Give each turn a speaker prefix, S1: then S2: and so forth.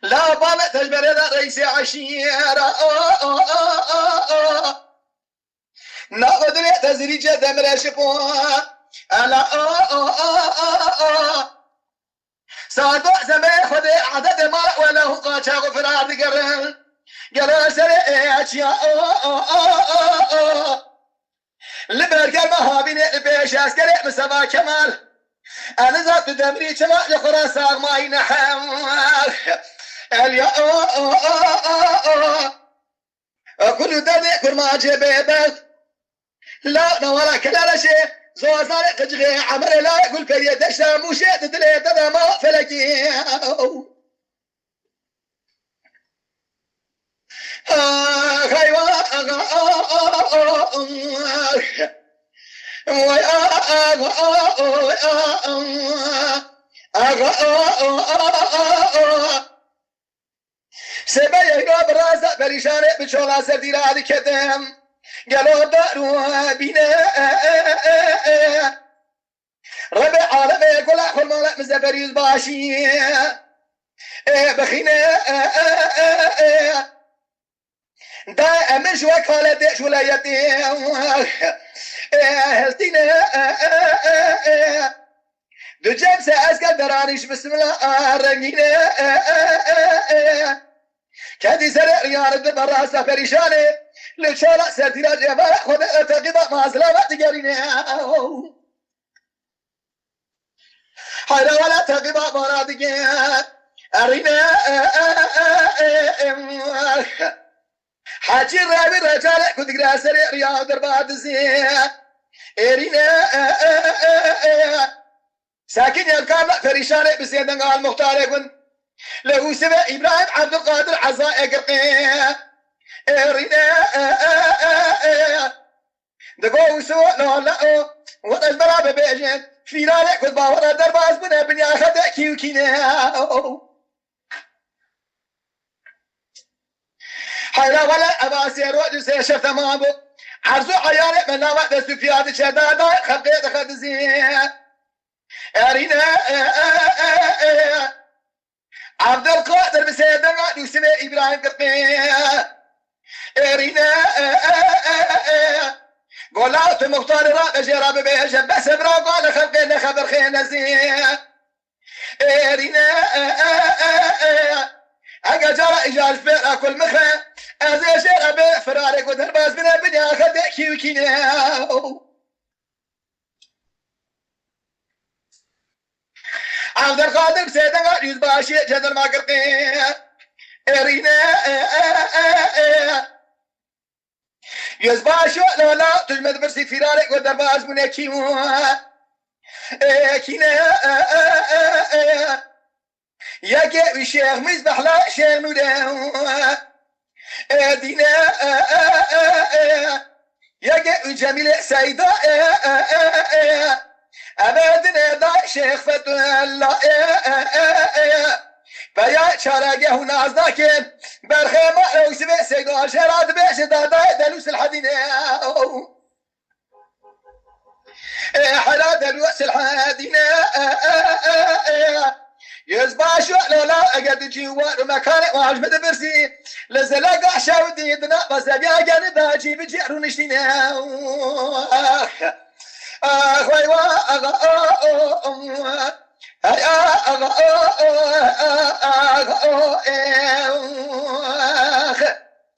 S1: لا بابا تجبر هذا رئيس عشيرة ناخذ لي تزريجة دمر شبوها ألا سادو زمان خذ عدد ما ولا هو قاچاق فراد قرن سري أشياء لبركة مهابين بيش عسكري مسبا كمال أنا ذات دمري كما لخراسان ما ينحمل اليا كل دني كل ما جبت لا نورا كلا شيء زوزار قجغي عمر لا يقول بريد اشتا موشي تدلي تدا ما فلكي خيوا سبايا قاب راسا بريشاني بشولا سردي رادي كدم قالوا داروا بنا ربع عالم يقول أخو المولى مزبريز باشي بخينا دائما شو وكالة شو لا يتيم هلتينا دو جمسة أسكال درانيش بسم الله رنجينا كادي سرع ريان براسة فريشاني لشارع سرتيراج يفرح خود تقيبا مع سلامة تقرينا حيرا ولا تقيبا مرادقين أرينا حاجي رابي رجالة كنت قرأ سريع رياض دربات الزين أرينا ساكن يلقام فريشاني بسيدن قال مختار يكون له سبع إبراهيم عبد القادر عزاء قرقين أرينا دقو سوى لا لا وطلبنا ببيجين في رالك والباورة درباز بنا بني أخذ كيوكينا حيلا ولا أباسي روج سيشف تمامو عرضو عيالي من نوع دستو في هذا الشدادة خلقيت أخذ زين أرينا عبد القادر بسيدنا نسمي إبراهيم قرقين أرينا قولات مختار راق جراب بيجا بس براق على خلقنا خبر خينا زين أرينا أجا جرى إجال فيرا كل مخا أزي جرى فرارك ودرباز بنا بني أخذ كيوكينا عبد القادر بسيدنا يزباشي جدر ما قرقين أرينا يزباشو لا لا تجمد برسي فرارك ودرباز بنا كيوكينا يا الشيخ مزبح لا شيخ نوده دينا يا جميل سيدا أبدنا دا شيخ فتولا بيا شارقه هنا أصدقين برخيمة لو سبع سيدا شراد بيش دا دلوس الحدينة حلا دلوس الحدينة يزباشو لا لا أقد جوار مكانك وعجبت برسي لزلاق شاودي دنا بس أبيا جاني باجي بجيرو نشتينا ويوا